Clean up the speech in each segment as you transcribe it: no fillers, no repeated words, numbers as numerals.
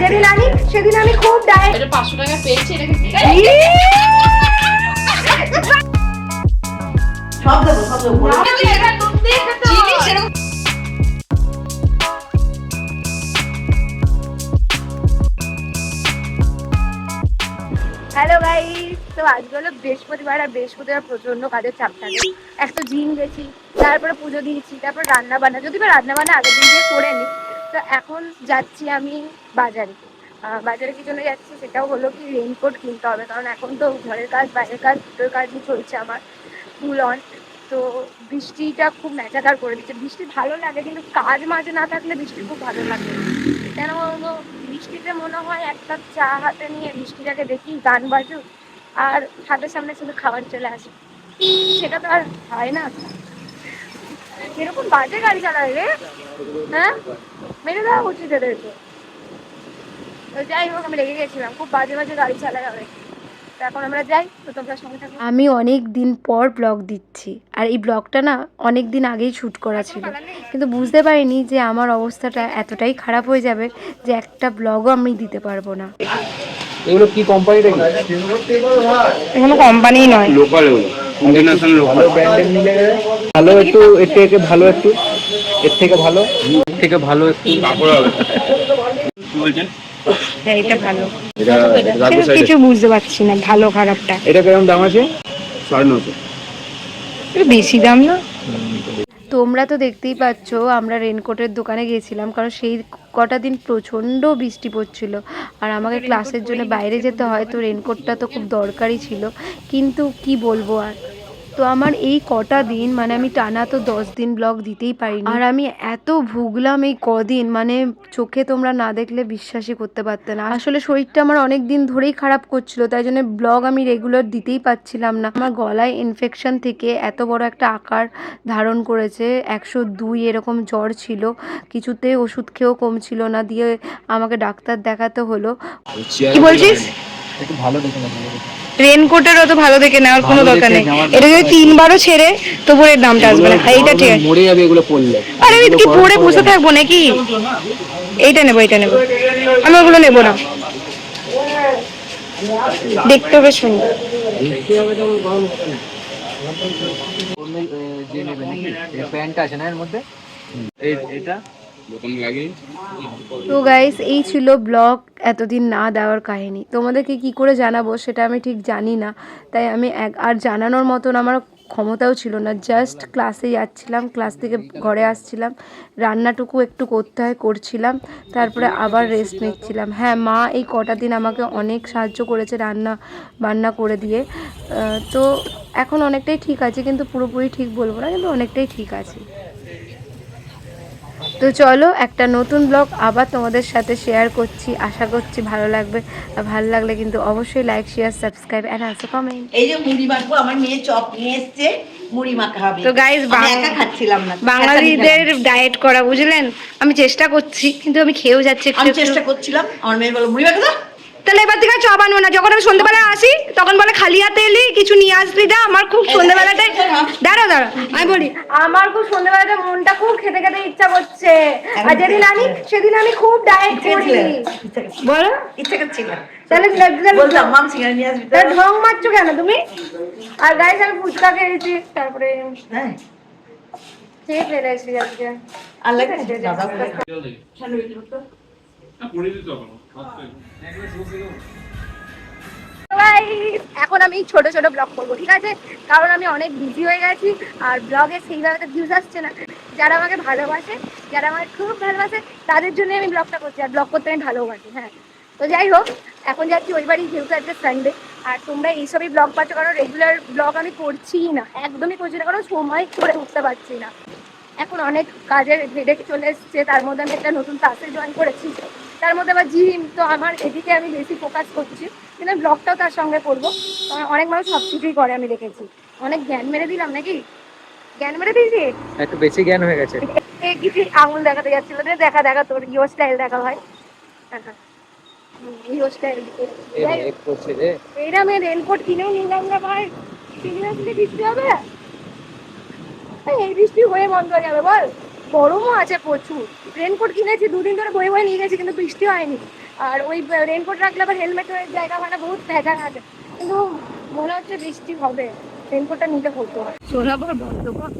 যেদিন আনি সেদিন আমি খুব ডায়েট। 500 টাকা পেয়েছি এটাকে সব দেবো সব দেবো। হ্যালো গাইস, তো আজকে হলো বৃহস্পতিবার, আর বৃহস্পতিবার প্রচন্ড কাজের চাপ থাকে। এক তো জিম গেছি, তারপরে পুজো দিয়েছি, তারপর রান্না বান্না, যদি বা রান্না বান্না আগের দিন দিয়ে করে নিই। তো এখন যাচ্ছি আমি বাজারে। বাজারে কি জন্য যাচ্ছি সেটাও হলো কি, রেইনকোট কিনতে হবে, কারণ এখন তো ঘরের কাজ বাইরের কাজ দুটোর কাজই চলছে আমার ফুল অন। তো বৃষ্টিটা খুব ম্যাটার করে দিচ্ছে। বৃষ্টি ভালো লাগে, কিন্তু কাজ মাঝে না থাকলে বৃষ্টি খুব ভালো লাগে। কেন বলবো, বৃষ্টিতে মনে হয় এক কাপ চা হাতে নিয়ে বৃষ্টিটাকে দেখি, গান বাজুক, আর হাতের সামনে শুধু খাবার চলে আসে। সেটা তো আর হয় না। এরকম বাজে গাড়ি চালায় রে, হ্যাঁ মেরে দেওয়া উচিত এদেরকে। তো যাই হোক, আমি রেগে গেছিলাম, খুব বাজে বাজে গাড়ি চালায় হবে। এখন আমরা যাই, তো তোমরা সঙ্গে থাকো। আমি অনেক দিন পর ব্লগ দিচ্ছি, আর এই ব্লগটা না অনেক দিন আগেই শ্যুট করা ছিল, কিন্তু বুঝতে পারিনি যে আমার অবস্থাটা এতটাই খারাপ হয়ে যাবে যে একটা ব্লগও আমি দিতে পারবো না। এগুলো কি কোম্পানিটা? এগুলো কোম্পানি নয়, লোকাল, এগুলো ইন্টারন্যাশনাল লোকাল ব্র্যান্ডের নিলে ভালো একটু, এর থেকে ভালো একটু, এর থেকে ভালো, এর থেকে ভালো একটু কাপড় হবে। কি বলছেন? হ্যাঁ এটা ভালো। এটা কিছু বুঝতে পারছি না ভালো খারাপটা। এটা কিরকম দাম আছে? 950। বেশি দাম না? তোমরা তো দেখতেই পাচ্ছ, আমরা রেনকোটের দোকানে গিয়েছিলাম, কারণ সেই কটা দিন প্রচণ্ড বৃষ্টি পড়ছিল, আর আমাকে ক্লাসের জন্য বাইরে যেতে হয়, তো রেনকোটটা তো খুব দরকারি ছিল। কিন্তু কি বলবো আর, তো আমার এই কটা দিন মানে আমি টানা তো 10 দিন ব্লগ দিতেই পারিনি, আর আমি এত ভুগলাম এই কদিন, মানে চোখে তোমরা না দেখলে বিশ্বাসই করতে পারতে না। আসলে শরীরটা আমার অনেক দিন ধরেই খারাপ করছিল, তাই জন্য ব্লগ আমি রেগুলার দিতেই পারছিলাম না। আমার গলায় ইনফেকশন থেকে এত বড় একটা আকার ধারণ করেছে, 102 এরকম জ্বর ছিল, কিছুতে ওষুধ খেয়েও কমছিল না, দিয়ে আমাকে ডাক্তার দেখাতে হলো। কি বলছিস? একটু ভালো দেখে না? রেনকোটের অত ভালো দেখে নেওয়ার কোনো দরকার নেই, এটা যদি 3বারও ছেড়ে তবু এর দামটা আসবে না। এইটা ঠিক আছে, মরে যাবে এগুলো পড়লে। আরে আমি কি পরে বসে থাকবো নাকি? এইটা নেবো, এইটা নেবো, আমি ওগুলো নেবো না। দেখতে বেশ সুন্দর। প্যান্ট আছে না এর মধ্যে? এটা তো গাইস, এই ছিল ব্লগ এতদিন না দেওয়ার কাহিনী। তোমাদেরকে কি করে জানাবো সেটা আমি ঠিক জানি না, তাই আমি আর জানানোর মতন আমার ক্ষমতাও ছিল না। জাস্ট ক্লাসে যাচ্ছিলাম, ক্লাস থেকে ঘরে আসছিলাম, রান্নাটুকু একটু করতে হয় করছিলাম, তারপরে আবার রেস্ট নিচ্ছিলাম। হ্যাঁ, মা এই কটা দিন আমাকে অনেক সাহায্য করেছে রান্না বান্না করে দিয়ে। তো এখন অনেকটাই ঠিক আছে, কিন্তু পুরোপুরি ঠিক বলবো না, কিন্তু অনেকটাই ঠিক আছে। তো চলো, একটা নতুন ব্লগ আবার তোমাদের সাথে শেয়ার করছি, আশা করছি ভালো লাগবে। আর ভালো লাগলে কিন্তু অবশ্যই like share subscribe and also comment. এই যে মুড়ি মাখবো, আমার মেয়ে চপ নিয়ে এসছে, মুড়ি মাখা হবে। তো গাইস, একা খাচ্ছিলাম না, বাঙালিদের ডায়েট করা বুঝলেন, আমি চেষ্টা করছি, কিন্তু আমি খেয়েও যাচ্ছি আমি চেষ্টা করছিলাম। আমার মেয়ে বলো মুড়ি মাখা দাও। তাহলে এবার থেকে চপ আনবো না। যখন আমি সন্ধ্যেবেলায় আসি তখন বলে খালি হাতে এলি, কিছু নিয়ে আসলি না। আমার খুব সন্ধ্যেবেলাটাই, দাঁড়া আমি বলি, আমার খুব সন্ধ্যেবেলাটা মনটা খুব খেতে খেতে ইচ্ছা করছে, আর যেদিন আনি সেদিন আমি খুব ডায়েট করি। বলো ইচ্ছা করছিল, তাহলে বললাম মাম সিঙ্গারা নিয়ে আসবি। ঢং মারছো কেন তুমি? আর গাইস, আমি ফুচকা খেয়েছি, তারপরে হ্যাঁ খেয়ে ফেলে এসেছি আজকে। আল্লাহ এখন আমি ছোট ছোট ব্লগ করবো, ঠিক আছে, কারণ আমি অনেক বিজি হয়ে গেছি, আর ব্লগে সেইভাবে ভিউজ আসছে না। যারা আমাকে ভালোবাসে, যারা আমাকে খুব ভালোবাসে, তাদের জন্য আমি ব্লগটা করছি, আর ব্লগ করতে আমি ভালোবাসি। হ্যাঁ, তো যাই হোক, এখন যাচ্ছি ওই বাড়ি, যেহেতু আজকে সানডে। আর তোমরা এইসবই ব্লগ পাচ্ছ, কারণ রেগুলার ব্লগ আমি করছিই না, একদমই করছি না, কারণ সময় করে উঠতে পারছি না। এখন অনেক কাজের হেডেক চলে এসছে, তার মধ্যে আমি একটা নতুন ক্লাসে জয়েন করেছি, তার মধ্যে আবার জিম, তো আমার এদিকে আমি বেশি ফোকাস করছি, কিন্তু ব্লগটাও তার সঙ্গে করবো। কারণ অনেক মানুষ সব কিছুই করে, আমি দেখেছি। অনেক জ্ঞান মেরে দিলাম নাকি? জ্ঞান মেরে দিয়েছি, একটু বেশি জ্ঞান হয়ে গেছে। কিছু আঙুল দেখাতে যাচ্ছিল, দেখা দেখা তোর ইয়ো স্টাইল দেখা হয়। ইয়ো স্টাইল এইটা আমি রেনকোট কিনেও নিলাম না ভাই, সিরিয়াসলি বৃষ্টি হবে? এই বৃষ্টি হয়ে বন্ধ হয়ে যাবে বল? গরমও আছে প্রচুর। রেনকোট কিনেছি, 2 দিন ধরে বয়ে বয়ে নিয়ে গেছি, কিন্তু বৃষ্টি হয়নি। আর ওই রেনকোট রাখলে আবার হেলমেটের জায়গা হয় না, বহুত ভেজা থাকে, কিন্তু মনে হচ্ছে বৃষ্টি হবে, রেনকোটটা নিতে হতো। সোনাবার বন্ধ কর।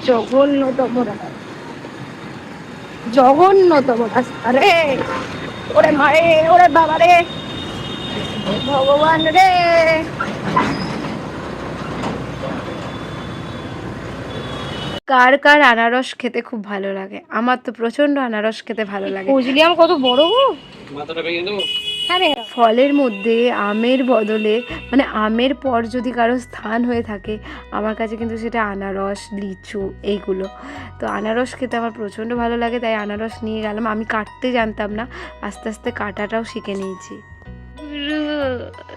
জঘন্যতম জঘন্যতম রাস্তা রে, ওরে মারে, ওরে বাবা রে, ভগবান রে। কার কার আনারস খেতে খুব ভালো লাগে? আমার তো প্রচন্ড আনারস খেতে ভালো লাগে। বুঝলি আম কত বড় গো, ফলের মধ্যে আমের বদলে মানে আমের পর যদি কারো স্থান হয়ে থাকে আমার কাছে কিন্তু সেটা আনারস, লিচু এইগুলো। তো আনারস খেতে আমার প্রচণ্ড ভালো লাগে, তাই আনারস নিয়ে গেলাম। আমি কাটতে জানতাম না, আস্তে আস্তে কাটাটাও শিখে নিয়েছি।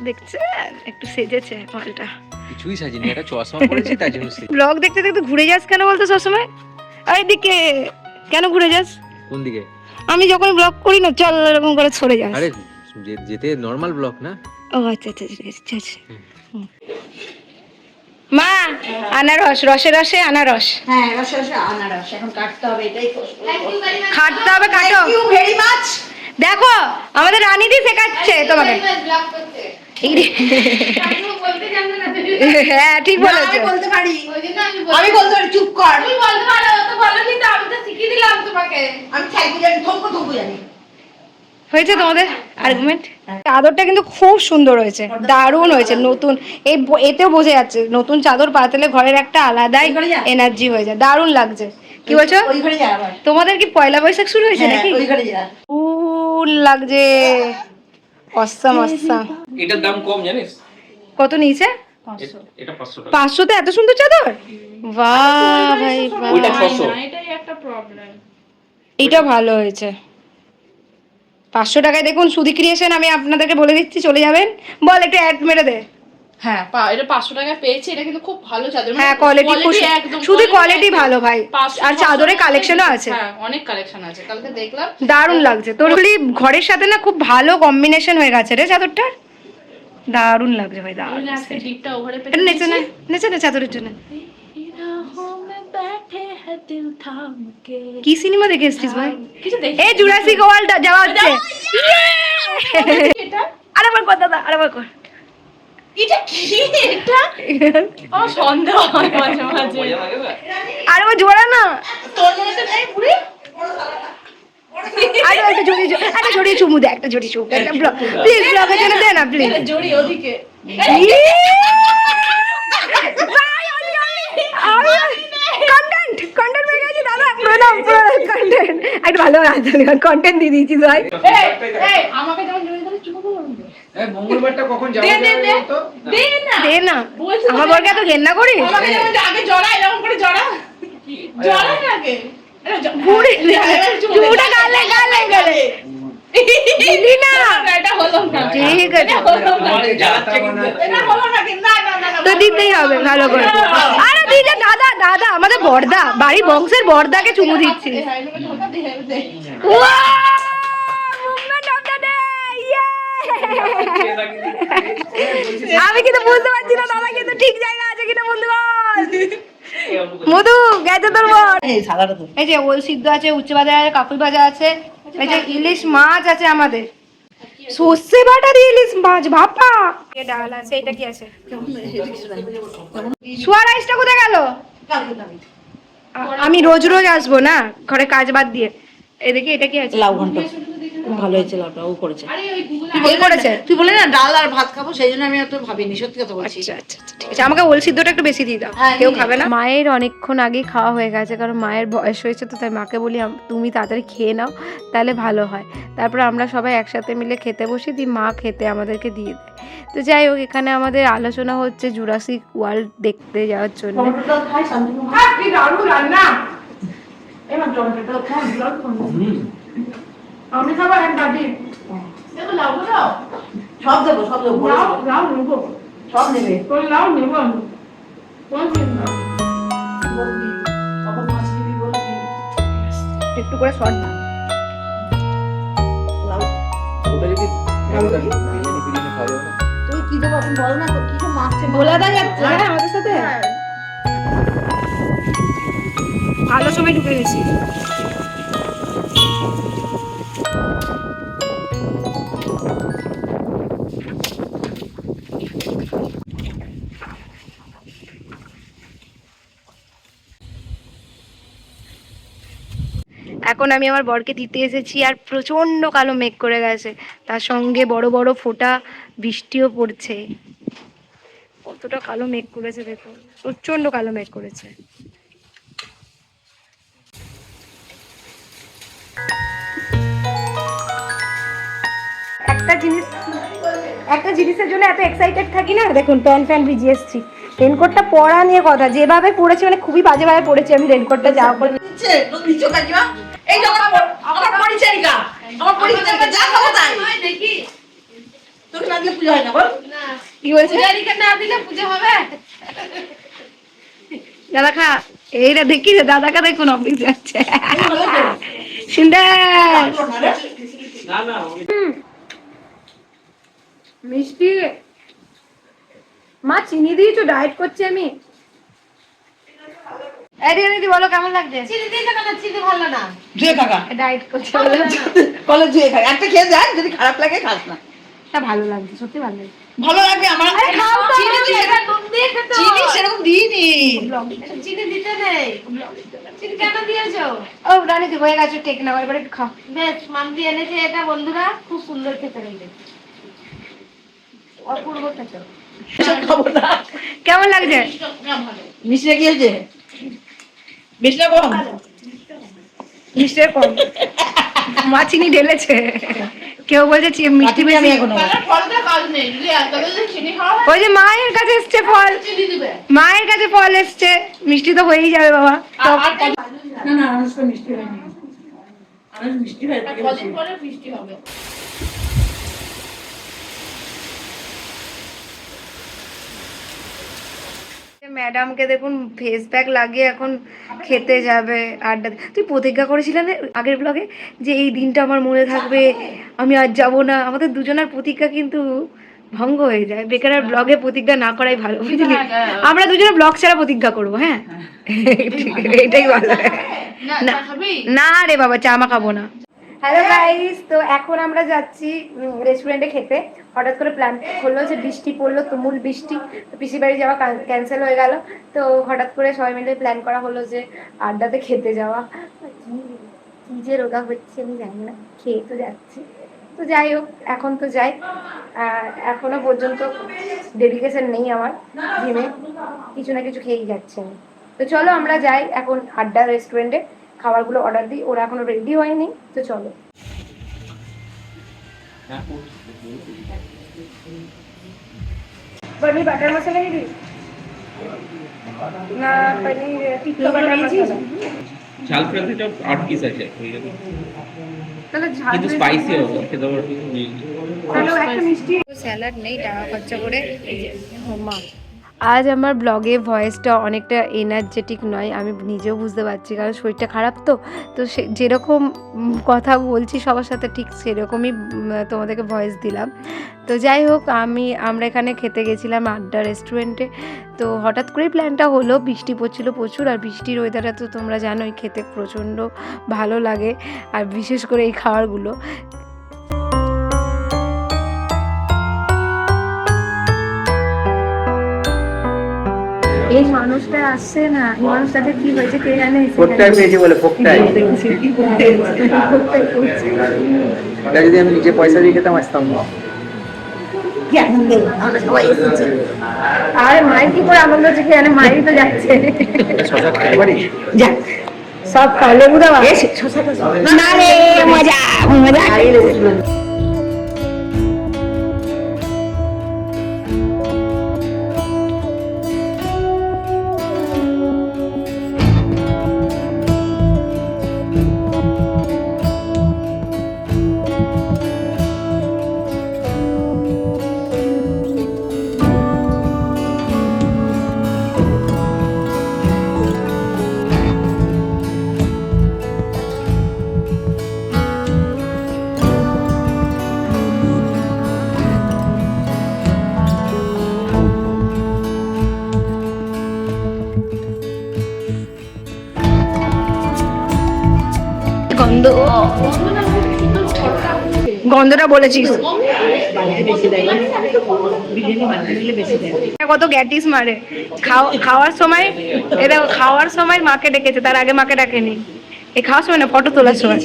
দেখছে একটু সেজেছে ফলটা, কিছুই সাজিনি, একটা চশমা পরেছি তাই জন্য। ব্লগ দেখতে দেখতে ঘুরে যাস কেন বলতো সবসময়? এইদিকে কেন ঘুরে যাস? কোন দিকে? আমি যখন ব্লগ করি না চল এরকম করে সরে যাস। আরে যেতে নরমাল ব্লক না। ও আচ্ছা আচ্ছা ঠিক আছে, ঠিক আছে। মা আনারস, রসে রসে আনারস। হ্যাঁ, রসে রসে আনারস এখন কাটতে হবে, এটাই খাটতে হবে, কাটো। Thank you very much. দেখো আমাদের রানীদি শেখাচ্ছে তোমাকে। হ্যাঁ ঠিক বলেছো। আমি বলতে পারি, আমি বলতে পারি, চুপ কর। তুমি বলতে পারো, তো বলনি তো, আমি তো শিখিয়ে দিলাম তোমাকে। আমি থ্যাংক ইউ জানি, থম্প থম্প জানি। হয়েছে তোমাদের আর্গুমেন্ট? চাদরটা কিন্তু খুব সুন্দর হয়েছে, দারুণ হয়েছে, নতুন। এই এতেও বোঝা যাচ্ছে নতুন চাদর পাতলে ঘরের একটা আলাদাই এনার্জি হয়ে যায়, দারুণ লাগছে। কি বলছো? ওই ঘরে যা আবার। তোমাদের কি পয়লা বৈশাখ শুরু হয়েছে হ্যাঁ, নাকি? ওই ঘরে যা। ফুল লাগছে, অসাম অসাম। এটার দাম কম জানিস? কত নিয়েছে? এটা 500 টাকা। 500-তে এত সুন্দর চাদর? বাহ ভাই বাহ, ওইটা 600। এটাই একটা প্রবলেম। এটা ভালো হয়েছে। 500 টাকায় দেখুন সুধি ক্রিয়েশন, আমি আপনাদেরকে বলে দিচ্ছি, চলে যাবেন। বল একটু অ্যাড মেরে দে। হ্যাঁ, এটা 500 টাকায় পেয়েছি, এটা কিন্তু খুব ভালো চাদর। হ্যাঁ কোয়ালিটি, শুধু কোয়ালিটি ভালো ভাই, আর চাদরের কালেকশনও আছে। হ্যাঁ, অনেক কালেকশন আছে, কালকে দেখলাম, দারুণ লাগছে। তোর বলি ঘরের সাথে না খুব ভালো কম্বিনেশন হয়ে গেছে রে চাদরটা, দারুণ লাগছে ভাই, দারুণ। আমি আজকে ডিপটা ওভারে এটা নেচে না, নেচে না চাদরের জন্য। কি সিনেমা দেখে এসছিস ভাই? কিছু দেখি এই জুরাসিক ওয়ার্ল্ড যাওয়া হচ্ছে। এটা, আরেকবার কর দাদা, আরেকবার কর। এটা কি? এটা ও সন্দেহ হয় মাঝে মাঝে। আরেকবার জোড়া না, তোর মনে তো নেই বুড়ি? আরে একটা জড়ি চুমু দে, একটা জড়ি চুমু, একটা ব্লগ প্লিজ, ব্লগের জন্য দে না প্লিজ। এটা জড়ি ওদিকে। কন্টেন্ট হয়ে গেছে দাদা, প্রণাম কন্টেন্ট, একটা ভালো কন্টেন্ট দিয়ে দিয়েছিস ভাই। এই আমাকে যেমন জড়ি ধরে চুপ করুন। এই মঙ্গলবারটা কখন যাবো দে তো? দে না। দে না, বলছি আমার বরকে এত ঘেন্না করিস? আমাকে যেমন আগে জড়া, এরকম করে জড়া না আগে। ঘুরে চুমুটা গালে গালে দিলি না, এটা হলো না, ঠিক আছে এটা হলো না কিন্তু, না না না তো দিতেই হবে ভালো করে। আরে দিলে দাদা, দাদা আমাদের বর্দা, বাড়ি বংশের বর্দাকে চুমু দিচ্ছি। আমি কিন্তু বুঝতে পারছি না দাদা কিন্তু ঠিক জায়গা আছে কিনা বন্ধুগণ। মধু গেছে তোর বর। এই সাদাটা তো। এই যে ওল সিদ্ধ আছে, উচ্চ ভাজা আছে, কাকুই ভাজা আছে, এই যে ইলিশ মাছ আছে আমাদের, সর্ষে বাটা দিয়ে ইলিশ মাছ ভাপা, ডাল আছে। এটা কি আছে? সোয়া রাইসটা কোথায় গেল? আমি রোজ রোজ আসবো না ঘরে কাজ বাদ দিয়ে। এদিকে এটা কি আছে? লাউ ঘন্ট। খুব ভালো হয়েছে লাউটা, ও করেছে। কি করেছে? তুই বলে না ডাল আর ভাত খাবো, সেই জন্য আমি অত ভাবিনি, সত্যি কথা বলছি। আচ্ছা আচ্ছা ঠিক আছে, আমাকে ওল সিদ্ধটা একটু বেশি দিয়ে দাও, কেউ খাবে না। মায়ের অনেকক্ষণ আগেই খাওয়া হয়ে গেছে, কারণ মায়ের বয়স হয়েছে, তো তাই মাকে বলি তুমি তাড়াতাড়ি খেয়ে নাও, তাহলে ভালো হয়। তারপর আমরা সবাই একসাথে মিলে খেতে বসি, দিই মা খেতে আমাদেরকে দিয়ে দেয়। তো যাই হোক, এখানে আমাদের আলোচনা হচ্ছে জুরাসিক ওয়ার্ল্ড দেখতে যাওয়ার জন্য। আমি খাবার এক বাটি সব দেবো, সব দেবো, সব নেবে। একটু করে শর্ট না। ওটা যদি বিরিয়ানি খাওয়া যাবে না? তুই কি দেবো এখন বল না, কি তো মাছ বলা দা যাচ্ছে হ্যাঁ আমাদের সাথে। ভালো সময় ঢুকে গেছি। এখন আমি আমার বরকে দিতে এসেছি আর প্রচন্ড কালো মেঘ করে গেছে, তার সঙ্গে বড় বড় ফোঁটা বৃষ্টিও পড়ছে। কতটা কালো মেঘ করেছে দেখো, প্রচন্ড কালো মেঘ করেছে। একটা জিনিসের জন্য এত এক্সাইটেড থাকি না, দেখুন প্যান্ট ভিজিয়ে এসেছি। রেনকোটটা পরা নিয়ে কথা, যেভাবে পড়েছি মানে খুবই বাজেভাবে পড়েছি আমি রেনকোটটা যাওয়া করে। এই যে আমার পরিচারিকা, আমার পরিচারিকা যা খাবো তাই দেখি তোকে না দিলে পুজো হয় না বল। কি বলছে? পূজারীকে না দিলে পুজো হবে? দাদা খা, এইটা দেখি রে, দাদাকে দেখুন অফিস যাচ্ছে সুন্দর মিষ্টি। মা চিনি দিয়েছো? ডায়েট করছি আমি। দিদি বলো কেমন লাগছে? চিনি দিতে কেন? চিনি ভালো না। জুয়ে কাকা ডায়েট করছি কলেজ জুয়ে খাই, একটা খেয়ে দেখ, যদি খারাপ লাগে খাস না। তা ভালো লাগছে, সত্যি ভালো লাগছে। ভালো লাগবে আমার। চিনি দিয়ে এটা নুন দিয়ে খেতে হয়। চিনি সেরকম দিইনি। চিনি দিতে নেই। চিনি কেন দিয়েছো? ও রানী তুই হয়ে গেছে, টেক নাও, এবারে একটু খাও। বেশ, মাম্পি এনেছে এটা বন্ধুরা, খুব সুন্দর খেতে হয়েছে, অপূর্ব খেতে। সব খাবো না। কেমন লাগছে? মিষ্টিটা কি হয়েছে? মিষ্টিটা কম। মিষ্টি কম, মা চিনি ঢেলেছে। কেউ বলছে মিষ্টি বেশি। আমি এখনো তাহলে ফলটা কাজ নেই, যদি একদম চিনি খাওয়া হয়, ওই যে মায়ের কাছে এসছে ফল, চিনি দিবে। মায়ের কাছে ফল এসছে, মিষ্টি তো হয়েই যাবে বাবা। তো আর না না, আনারস মিষ্টি হয়নি। আনারস মিষ্টি হয় না। কদিন পরে বৃষ্টি হবে। ম্যাডামকে দেখুন ফেস প্যাক লাগিয়ে এখন খেতে যাবে আড্ডা। তুই প্রতিজ্ঞা করেছিলেন আগের ব্লগে যে এই দিনটা আমার মনে থাকবে, আমি আজ যাব না। আমাদের দুজনের প্রতিজ্ঞা কিন্তু ভঙ্গ হয়ে যায়। বেকার আর ব্লগে প্রতিজ্ঞা না করাই ভালো, বুঝলি? আমরা দুজনে ব্লগ ছাড়া প্রতিজ্ঞা করবো। হ্যাঁ এটাই ভালো। না রে বাবা, চা মা খাবো না। হ্যালো গাইস, তো এখন আমরা যাচ্ছি রেস্টুরেন্টে খেতে। হঠাৎ করে প্ল্যান হলো যে বৃষ্টি পড়লো, তুমুল বৃষ্টি, তো পিসি বাড়ি যাওয়া ক্যান্সেল হয়ে গেল। তো হঠাৎ করে সবাই মিলে প্ল্যান করা হলো যে আড্ডাতে খেতে যাওয়া। কি যে রোগা হচ্ছে আমি জানি না, খেয়ে তো যাচ্ছি। তো যাই হোক, এখন তো যাই। এখনো পর্যন্ত ডেডিকেশন নেই আমার জিমে, কিছু না কিছু খেয়েই যাচ্ছে আমি। তো চলো আমরা যাই এখন আড্ডা রেস্টুরেন্টে, খাবারগুলো অর্ডার দিই। ওরা এখনো রেডি হয়নি, তো চলো। पनीर बटर मसाला नहीं दी ना, पनीर टिक्का बटर मसाला। ঝাল ফ্রাইটা 8 পিস আছে হয়ে যাবে, তাহলে ঝাল কিন্তু স্পাইসি হবে খেতে পারবে। চলো একটা মিষ্টি। স্যালাড নেই, টাকা খরচা করে এই যে মা। আজ আমার ব্লগে ভয়েসটা অনেকটা এনার্জেটিক নয়, আমি নিজেও বুঝতে পারছি, কারণ শরীরটা খারাপ। তো সে যেরকম কথা বলছি সবার সাথে ঠিক সেরকমই তোমাদেরকে ভয়েস দিলাম। তো যাই হোক, আমরা এখানে খেতে গেছিলাম আড্ডা রেস্টুরেন্টে। তো হঠাৎ করেই প্ল্যানটা হলো, বৃষ্টি পড়ছিল প্রচুর, আর বৃষ্টির ওয়েদারটা তো তোমরা জানোই খেতে প্রচণ্ড ভালো লাগে, আর বিশেষ করে এই খাবারগুলো। এই মানুষটা আসছে না, এই মানুষটাকে কি হয়েছে কে জানে। ফোকটাই পেয়েছি বলে, ফোকটাই। এটা যদি আমি নিজে পয়সা দিয়ে খেতাম আসতাম না। আর মায়ের কি করে আনন্দ হচ্ছে, জানে মায়েরই তো যাচ্ছে। শশা খেতে পারি? যা সব খাও, লেবু দেওয়া না রে, মজা মজা। গন্ধ, গন্ধটা বলেছিস কত গ্যাটিস মারে। খাওয়ার সময় এটা খাওয়ার সময় মাকে ডেকেছে, তার আগে মাকে ডাকেনি। এই খাওয়ার সময় না, ফটো তোলার সময়,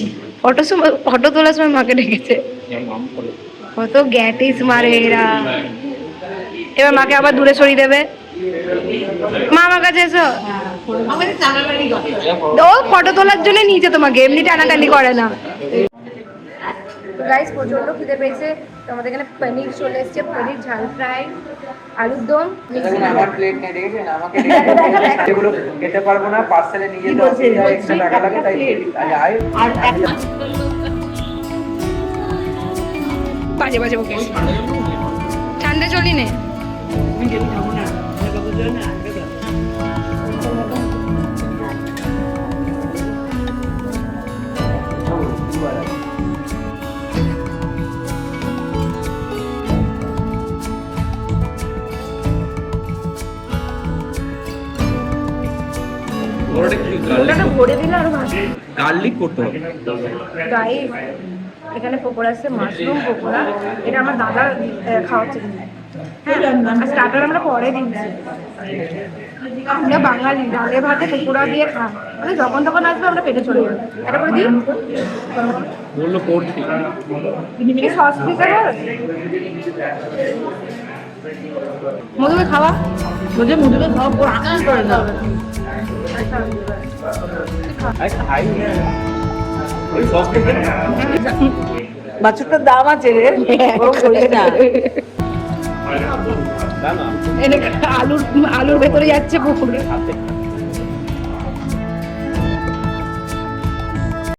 ফটো তোলার সময় মাকে ডেকেছে। কত গ্যাটিস মারে এরা। এবার মাকে আবার দূরে সরিয়ে দেবে। মা আমার কাছে এসো। আমাদের টানাটানি করে। ও ফটো তোলার জন্য নিচে, তোমাকে এমনি টানাটানি করে না। গাইস প্রচন্ড খিদে পেয়েছে, তো আমাদের এখানে পনির চলে এসছে, পনির ঝাল ফ্রাই, আলুর দম। আমার প্লেট নেই, দেখেছেন আমাকে যেগুলো খেতে পারবো না, পার্সেলে নিয়ে যেতে অসুবিধা, এক্সট্রা টাকা লাগে, তাই বাজে বাজে ওকে ঠান্ডা চলি নে। ওটাটা ভরে দিলে আরো ভালো। গার্লিক করতে হবে। গাইস এখানে পকোড়া আছে, মাশরুম পকোড়া, এটা আমার দাদা খাওয়াচ্ছে। হ্যাঁ, স্টার্টার আমরা পরে দিচ্ছি। আমরা বাঙালি ডালে ভাতে পকোড়া দিয়ে খাই, মানে যখন তখন আসবে আমরা পেটে চলে যাবো। এটা করে দিই বললো করছি। সস দিতে হবে। মধুকে খাওয়া, বলছে মধুকে খাওয়া পর আকাশ করে না। বাছুরটার দাম আছে রে, ওরকম করিস না। আলুর ভেতরে যাচ্ছে পুকুরে।